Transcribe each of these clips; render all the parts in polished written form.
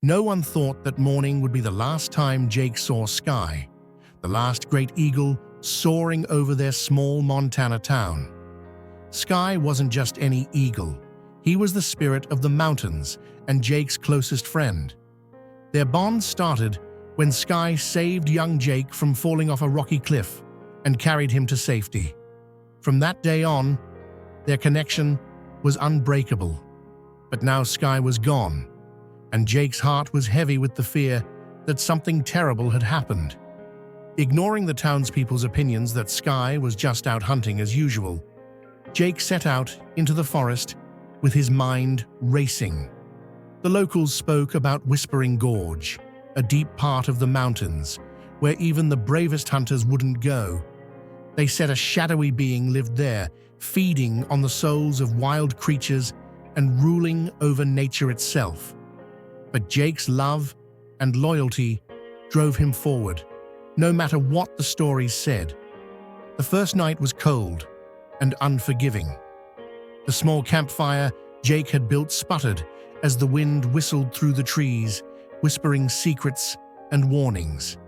No one thought that morning would be the last time Jake saw Sky, the last great eagle soaring over their small Montana town. Sky wasn't just any eagle. He was the spirit of the mountains and Jake's closest friend. Their bond started when Sky saved young Jake from falling off a rocky cliff and carried him to safety. From that day on, their connection was unbreakable. But now Sky was gone, and Jake's heart was heavy with the fear that something terrible had happened. Ignoring the townspeople's opinions that Sky was just out hunting as usual, Jake set out into the forest with his mind racing. The locals spoke about Whispering Gorge, a deep part of the mountains where even the bravest hunters wouldn't go. They said a shadowy being lived there, feeding on the souls of wild creatures and ruling over nature itself. But Jake's love and loyalty drove him forward, no matter what the stories said. The first night was cold and unforgiving. The small campfire Jake had built sputtered as the wind whistled through the trees, whispering secrets and warnings.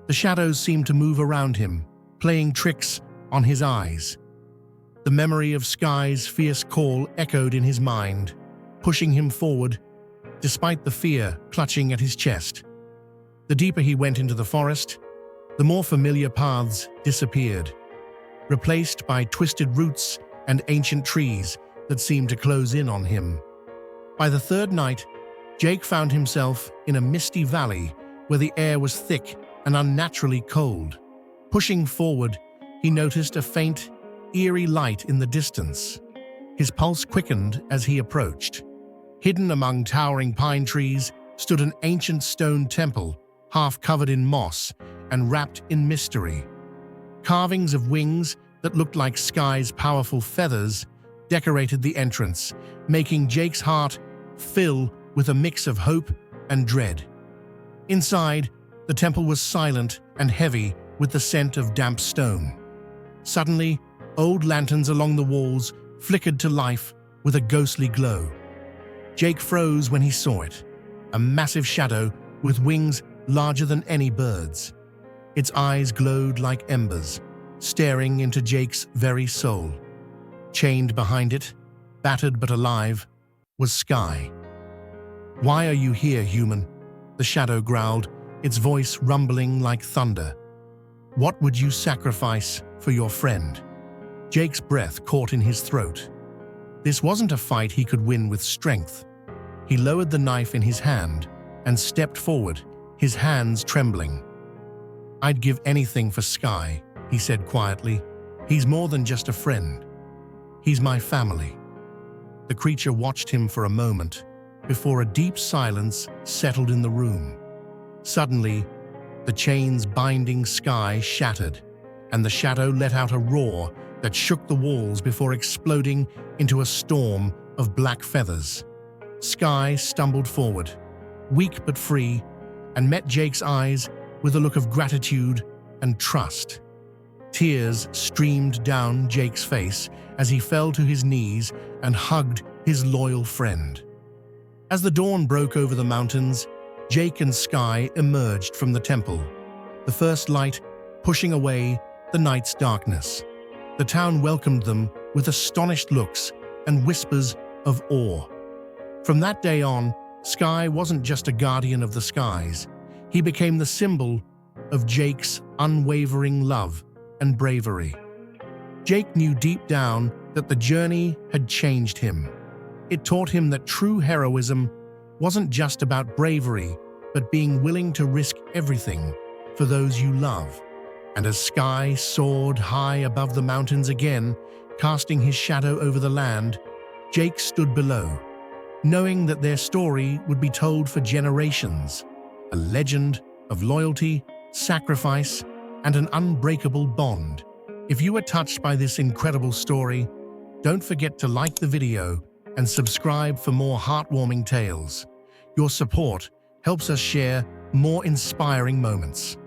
The shadows seemed to move around him, playing tricks on his eyes. The memory of Sky's fierce call echoed in his mind, pushing him forward, despite the fear clutching at his chest. The deeper he went into the forest, the more familiar paths disappeared, replaced by twisted roots and ancient trees that seemed to close in on him. By the third night, Jake found himself in a misty valley where the air was thick and unnaturally cold. Pushing forward, he noticed a faint, eerie light in the distance. His pulse quickened as he approached. Hidden among towering pine trees stood an ancient stone temple, half covered in moss and wrapped in mystery. Carvings of wings that looked like Sky's powerful feathers decorated the entrance, making Jake's heart fill with a mix of hope and dread. Inside, the temple was silent and heavy with the scent of damp stone. Suddenly, old lanterns along the walls flickered to life with a ghostly glow. Jake froze when he saw it, a massive shadow with wings larger than any bird's. Its eyes glowed like embers, staring into Jake's very soul. Chained behind it, battered but alive, was Sky. "Why are you here, human?" the shadow growled, its voice rumbling like thunder. "What would you sacrifice for your friend?" Jake's breath caught in his throat. This wasn't a fight he could win with strength. He lowered the knife in his hand and stepped forward, his hands trembling. "I'd give anything for Sky," he said quietly. "He's more than just a friend. He's my family." The creature watched him for a moment before a deep silence settled in the room. Suddenly, the chains binding Sky shattered, and the shadow let out a roar that shook the walls before exploding into a storm of black feathers. Sky stumbled forward, weak but free, and met Jake's eyes with a look of gratitude and trust. Tears streamed down Jake's face as he fell to his knees and hugged his loyal friend. As the dawn broke over the mountains, Jake and Sky emerged from the temple, the first light pushing away the night's darkness. The town welcomed them with astonished looks and whispers of awe. From that day on, Sky wasn't just a guardian of the skies. He became the symbol of Jake's unwavering love and bravery. Jake knew deep down that the journey had changed him. It taught him that true heroism wasn't just about bravery, but being willing to risk everything for those you love. And as Sky soared high above the mountains again, casting his shadow over the land, Jake stood below, knowing that their story would be told for generations, a legend of loyalty, sacrifice, and an unbreakable bond. If you were touched by this incredible story, don't forget to like the video and subscribe for more heartwarming tales. Your support helps us share more inspiring moments.